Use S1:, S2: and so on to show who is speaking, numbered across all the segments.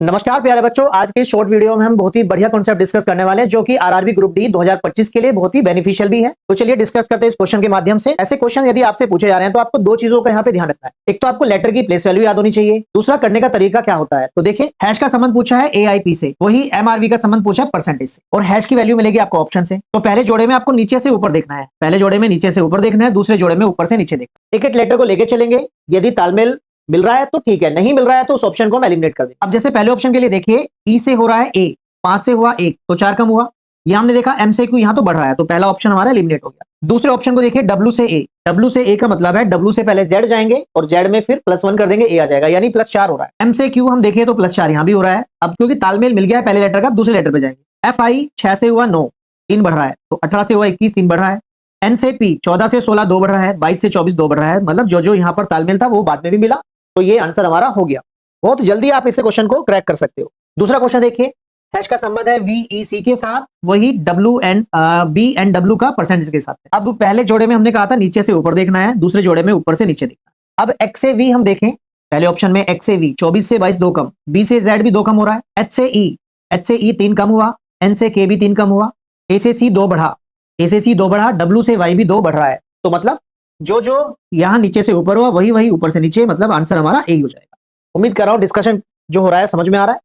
S1: नमस्कार प्यारे बच्चों, आज के शॉर्ट वीडियो में हम बहुत ही बढ़िया कॉन्सेप्ट डिस्कस करने वाले हैं जो कि आरआरबी ग्रुप डी 2025 के लिए बहुत ही बेनिफिशियल भी है। तो चलिए डिस्कस करते हैं इस क्वेश्चन के माध्यम से। ऐसे क्वेश्चन यदि आपसे पूछे जा रहे हैं तो आपको दो चीजों का यहाँ पे ध्यान रखना है। एक तो आपको लेटर की प्लेस वैल्यू याद होनी चाहिए, दूसरा करने का तरीका क्या होता है। तो देखिए, हैश का संबंध पूछा है एआईपी से, वही एमआरवी का संबंध पूछा है परसेंटेज से, और हैश की वैल्यू मिलेगी आपको ऑप्शन से। तो पहले जोड़े में आपको नीचे से ऊपर देखना है, पहले जोड़े में नीचे से ऊपर देखना है, दूसरे जोड़े में ऊपर से नीचे देखना है। एक एक लेटर को लेकर चलेंगे, यदि तालमेल मिल रहा है तो ठीक है, नहीं मिल रहा है तो उस ऑप्शन को हम एलिमिनेट कर दें। अब जैसे पहले ऑप्शन के लिए देखिए, ई से हो रहा है ए, 5 से हुआ 1 तो 4 कम हुआ। यहां हमने देखा एम से क्यू, यहां तो बढ़ रहा है, तो पहला ऑप्शन हमारा एलिमिनेट हो गया। दूसरे ऑप्शन को देखिए, डब्ल्यू से ए, डब्ल्यू से ए का मतलब है डब्ल्यू से पहले जेड जाएंगे और जेड में फिर +1 कर देंगे, ए आ जाएगा, यानी +4 हो रहा है। एम से क्यू हम देखें तो +4 यहां भी हो रहा है। अब क्योंकि तालमेल मिल गया है पहले लेटर का, दूसरे लेटर पे जाएंगे। एफ आई 6 से हुआ 9, 3 बढ़ रहा है, तो 18 से हुआ 21, 3 बढ़ रहा है। एन से पी 14 से 16, 2 बढ़ रहा है, 22 से 24, 2 बढ़ रहा है। मतलब जो जो यहाँ पर तालमेल था वो बाद में भी मिला, तो ये आंसर हमारा हो गया। बहुत जल्दी आप इस क्वेश्चन को क्रैक कर सकते हो। दूसरा क्वेश्चन देखिए, हैश का संबंध है वीईसी के साथ, वही W and B and W का परसेंटेज के साथ है। अब पहले जोड़े में हमने कहा था नीचे से ऊपर देखना है, दूसरे जोड़े में ऊपर से नीचे देखना है। अब एक्स से वी हम देखें, पहले ऑप्शन में एक्स से वी 24 से 22 2 कम, बी से जेड भी 2 कम हो रहा है, एच से ई 3 कम हुआ, एन से के भी 3 कम हुआ, ए से सी 2 बढ़ा, ए से सी 2 बढ़ा, डब्ल्यू से वाई भी 2 बढ़ रहा है। तो मतलब जो जो यहां नीचे से ऊपर हुआ वही वही ऊपर से नीचे, मतलब आंसर हमारा ए हो जाएगा। उम्मीद कर रहा हूं डिस्कशन जो हो रहा है समझ में आ रहा है।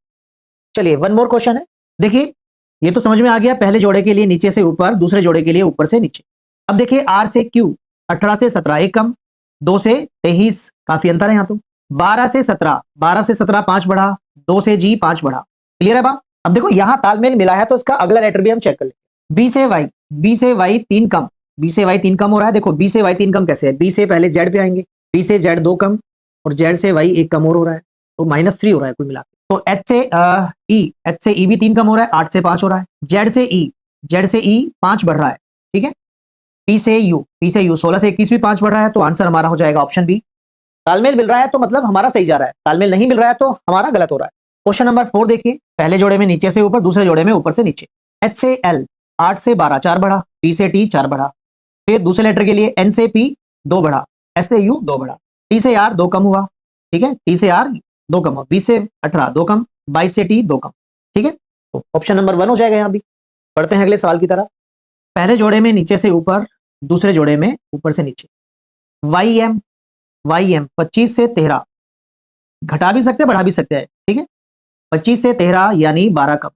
S1: चलिए वन मोर क्वेश्चन है, देखिए ये तो समझ में आ गया, पहले जोड़े के लिए नीचे से ऊपर, दूसरे जोड़े के लिए ऊपर से नीचे। अब देखिए आर से क्यू, 18 से 17 1 कम, 2 से 23 काफी अंतर है यहाँ तो, 12 से 17, 12 से 17 5 बढ़ा, 2 से जी 5 बढ़ा। क्लियर है बात। अब देखो यहाँ तालमेल मिला है तो इसका अगला लेटर भी हम चेक कर लेंगे। बी से वाई, बी से वाई 3 कम, बी से वाई 3 कम हो रहा है। देखो बी से वाई 3 कम कैसे है, बी से पहले जेड पे आएंगे, बी से जेड 2 कम और जेड से वाई 1 कम और हो रहा है, तो -3 हो रहा है कुल मिला के। तो एच से ई भी 3 कम हो रहा है, 8 से 5 हो रहा है। जेड से ई 5 बढ़ रहा है, ठीक है। पी से यू 16 से 21 भी 5 बढ़ रहा है, तो आंसर हमारा हो जाएगा ऑप्शन बी। तालमेल मिल रहा है तो मतलब हमारा सही जा रहा है, तालमेल नहीं मिल रहा है तो हमारा गलत हो रहा है। क्वेश्चन नंबर 4 देखिए, पहले जोड़े में नीचे से ऊपर, दूसरे जोड़े में ऊपर से नीचे। एच से एल 8 से 12 4 बढ़ा, पी से टी 4 बढ़ा, फिर दूसरे लेटर के लिए एन से पी 2 बढ़ा, एस से यू 2 बढ़ा, टी से आर 2 कम हुआ, ठीक है, टी से आर 2 कम हुआ, 20 से 18 2 कम, 22 से टी 2 कम, ठीक है। तो ऑप्शन नंबर 1 हो जाएगा यहाँ भी। पढ़ते हैं अगले सवाल की तरफ। पहले जोड़े में नीचे से ऊपर, दूसरे जोड़े में ऊपर से नीचे। वाई एम 25 से 13, घटा भी सकते हैं बढ़ा भी सकते हैं, ठीक है। 25 से 13 यानी 12 कम।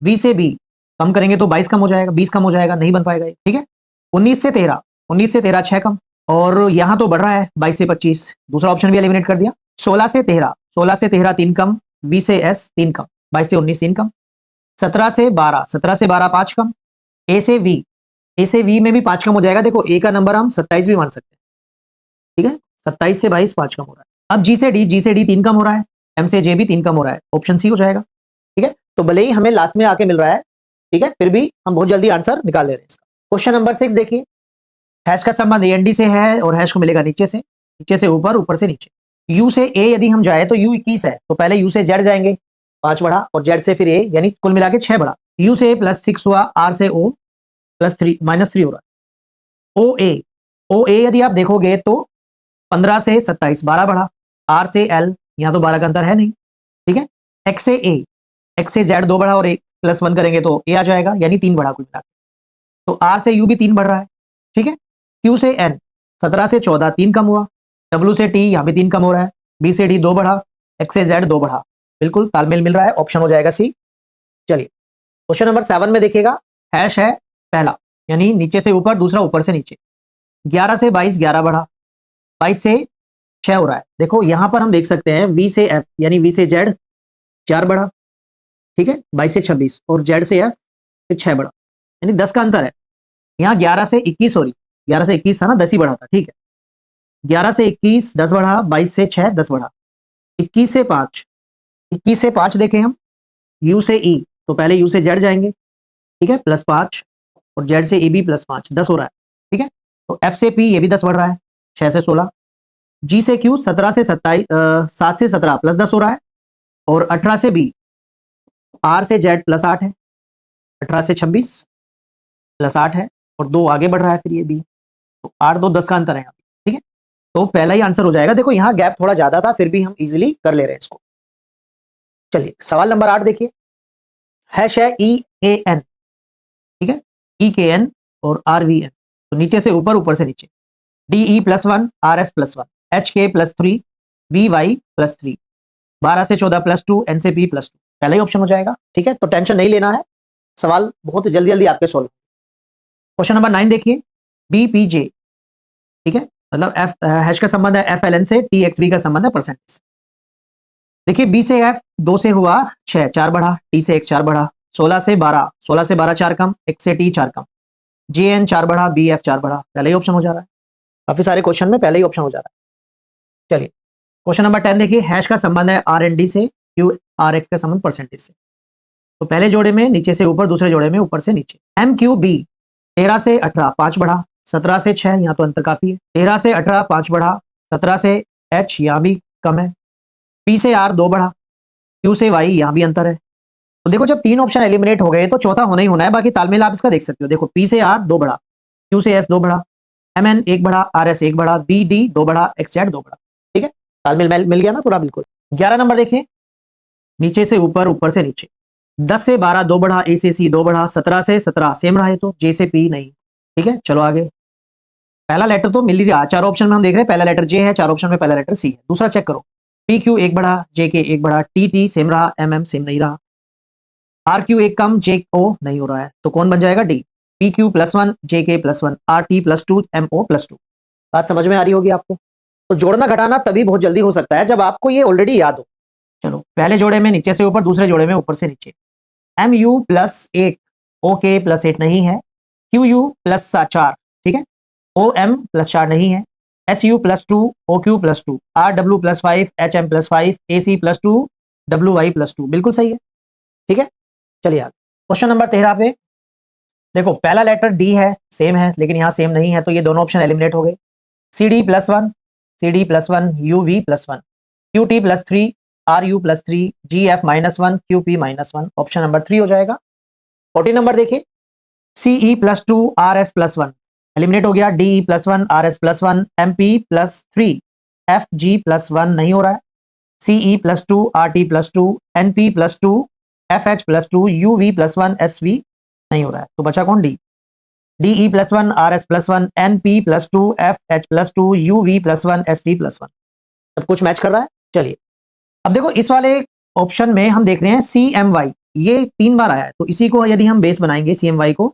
S1: वी से बी कम करेंगे तो 22 कम हो जाएगा, 20 कम हो जाएगा, नहीं बन पाएगा ये, ठीक है। 19 से 13 6 कम, और यहां तो बढ़ रहा है 22 से 25, दूसरा ऑप्शन भी एलिमिनेट कर दिया। 16 से 13 3 कम, वी से एस 3 कम, 22 से 19 3 कम। 17 से 12 5 कम, ए से वी में भी 5 कम हो जाएगा। देखो ए का नंबर हम 27 भी मान सकते हैं, ठीक है। 27 से 22 5 कम हो रहा है। अब जी से डी 3 कम हो रहा है, एम से जे भी 3 कम हो रहा है, ऑप्शन सी हो जाएगा, ठीक है। तो भले ही हमें लास्ट में आके मिल रहा है, ठीक है, फिर भी हम बहुत जल्दी आंसर निकाल ले रहे हैं इसका। क्वेश्चन नंबर 6 देखिए, हैश का संबंध एएनडी से है और हैश को मिलेगा नीचे से ऊपर, ऊपर से नीचे। यू से ए यदि हम जाए तो यू 21 है, तो पहले यू से जेड जाएंगे, 5 बढ़ा, और जेड से फिर ए, यानी कुल मिला के 6 बढ़ा। यू से +6 हुआ, आर से ओ +3 -3 हो रहा है। ओ ए यदि आप देखोगे तो 15 से 27 12 बढ़ा, आर से एल यहाँ तो 12 का अंतर है नहीं, ठीक है। एक्स से जेड 2 बढ़ा और एक +1 करेंगे तो ए आ जाएगा, यानी 3 बढ़ा कुल मिला के। तो आर से यू भी 3 बढ़ रहा है, ठीक है। क्यू से एन 17 से 14 3 कम हुआ, डब्ल्यू से टी यहाँ भी 3 कम हो रहा है, बी से डी 2 बढ़ा, एक्स से जेड 2 बढ़ा, बिल्कुल तालमेल मिल रहा है, ऑप्शन हो जाएगा सी। चलिए क्वेश्चन नंबर 7 में देखिएगा, हैश है पहला, यानी नीचे से ऊपर, दूसरा ऊपर से नीचे। 11 से 22 11 बढ़ा, 22 से 6 हो रहा है। देखो यहां पर हम देख सकते हैं वी से एफ, यानी वी से जेड 4 बढ़ा, ठीक है, 22 से 26, और जेड से एफ फिर 6 बढ़ा, यानी 10 का अंतर है। यहाँ 11 से 21 सॉरी 11 से 21 था ना, 10 ही बढ़ा था, ठीक है। 11 से 21 10 बढ़ा, 22 से 6 10 बढ़ा, 21 से 5 देखें हम, यू से ई, तो पहले यू से जेड जाएंगे, ठीक है, +5, और जेड से ए बी +5 10 हो रहा है, ठीक है। तो एफ से पी ये भी 10 बढ़ रहा है, 6 से 16। जी से क्यू 17 से 27 7 से 17 +10 हो रहा है, और 18 से बी, आर से जेड +8 है, 18 से 26 +8 है, और 2 आगे बढ़ रहा है फिर ये बी, तो 8 2 10 का अंतर है यहाँ, ठीक है। तो पहला ही आंसर हो जाएगा। देखो यहाँ गैप थोड़ा ज्यादा था, फिर भी हम इजीली कर ले रहे हैं इसको। चलिए सवाल नंबर 8 देखिए, हैश है EAN, ठीक है, EKN और RVN, तो नीचे से ऊपर, ऊपर से नीचे, DE+1 RS+1 HK+3 VY+3 12 से 14 +2 NCP+2, पहला ही ऑप्शन हो जाएगा। ठीक है, तो टेंशन नहीं लेना है, सवाल बहुत जल्दी जल्दी आपके सोल्व। क्वेश्चन नंबर 9 देखिए, BPJ, ठीक है, मतलब F हैश का संबंध है FLN से, TXV का संबंध है परसेंटेज। देखिए B से F 2 से हुआ 6, 4 बढ़ा, T से X 4 बढ़ा, 16 से 12, 16 से 12 4 कम, X से T 4 कम, JN 4 बढ़ा, BF 4 बढ़ा, पहले ही ऑप्शन हो जा रहा है। काफी सारे क्वेश्चन में पहले ही ऑप्शन हो जा रहा है। चलिए क्वेश्चन नंबर 10 देखिए, हैश का संबंध है RND से, QRX का संबंध परसेंटेज से, तो पहले जोड़े में नीचे से ऊपर, दूसरे जोड़े में ऊपर से नीचे। MQB 13 से 18 5 बढ़ा, 17 से 6, यहाँ तो अंतर काफी है, 13 से 18 5 बढ़ा, 17 से H यहाँ भी कम है, P से R 2 बढ़ा, Q से Y यहाँ भी अंतर है। तो देखो जब तीन ऑप्शन एलिमिनेट हो गए तो चौथा होना ही होना है, बाकी तालमेल आप इसका देख सकते हो। देखो P से R 2 बढ़ा, Q से S 2 बढ़ा, MN 1 बढ़ा, RS 1 बढ़ा, BD 2 बढ़ा, XZ 2 बढ़ा। ठीक है, तालमेल मिल गया ना पूरा, बिल्कुल। 11 नंबर देखिए, नीचे से ऊपर, ऊपर से नीचे, 10 से 12 2 बढ़ा, A से C 2 बढ़ा, 17 से 17 सेम रहा है, तो J से P नहीं। ठीक है, चलो आगे। पहला लेटर तो मिल ही रहा, चार ऑप्शन में हम देख रहे हैं, पहला लेटर J है, चार ऑप्शन में पहला लेटर C है। दूसरा चेक करो, PQ 1 बढ़ा, JK 1 बढ़ा, TT सेम रहा, MM सेम नहीं रहा, RQ 1 कम, JO नहीं हो रहा है, तो कौन बन जाएगा? D। PQ+1 JK+1 RT+2 MO+2। बात समझ में आ रही होगी आपको। तो जोड़ना घटाना तभी बहुत जल्दी हो सकता है जब आपको ये ऑलरेडी याद हो। चलो पहले जोड़े में नीचे से ऊपर, दूसरे जोड़े में ऊपर से नीचे। MU+8 OK+8 नहीं है, QU+4 ठीक है, OM+4 नहीं है, SU+2 OQ+2 RW+5 HM+5 AC+2 WY+2 बिल्कुल सही है। ठीक है, चलिए आगे क्वेश्चन नंबर 13 पे देखो, पहला लेटर डी है, सेम है, लेकिन यहाँ सेम नहीं है, तो ये दोनों ऑप्शन एलिमिनेट हो गए। CD+1 CD+1 UV+1 QT+3 RU+3 GF-1 QP-1, option number 3 हो जाएगा। 14 नंबर देखिए, CE+2 RS+1 एलिमिनेट हो गया, DE+1 RS+1 MP+3 FG+1 नहीं हो रहा है, CE+2 RT+2 NP+2 FH+2 UV+1 SV नहीं हो रहा है, तो बचा कौन? D। DE+1 RS+1 NP+2 FH+2 UV+1 ST+1, सब कुछ मैच कर रहा है। चलिए अब देखो इस वाले ऑप्शन में हम देख रहे हैं CMY, ये 3 बार आया है, तो इसी को यदि हम बेस बनाएंगे CMY को,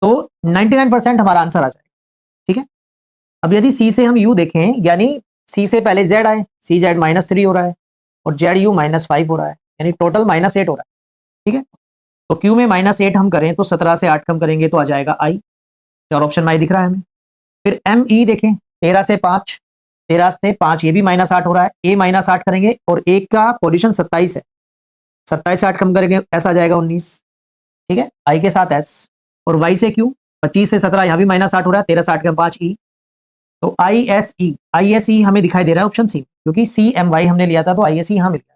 S1: तो 99% हमारा आंसर आ जाएगा। ठीक है, अब यदि C से हम U देखें, यानी C से पहले Z आए, CZ -3 हो रहा है और ZU -5 हो रहा है, यानी टोटल -8 हो रहा है। ठीक है, तो Q में -8 हम करें तो 17 से 8 कम करेंगे तो आ जाएगा I, और ऑप्शन में I दिख रहा है हमें। फिर ME देखें, 13 से 5, 13 से 5 ये भी -8 हो रहा है, A -8 करेंगे और एक का पोजीशन 27 है, 27 से 8 कम करेंगे ऐसा आ जाएगा 19। ठीक है, I के साथ S, और Y से Q 25 से 17 यहाँ भी -8 हो रहा है, 13 से 8 कम 5 E, तो ISE हमें दिखाई दे रहा है ऑप्शन C, क्योंकि CMY हमने लिया था तो ISE यहाँ मिल गया।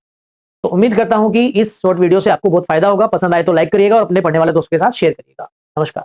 S1: तो उम्मीद करता हूं कि इस शॉर्ट वीडियो से आपको बहुत फायदा होगा। पसंद आए तो लाइक करिएगा और अपने पढ़ने वाले दोस्तों के साथ शेयर करिएगा। नमस्कार।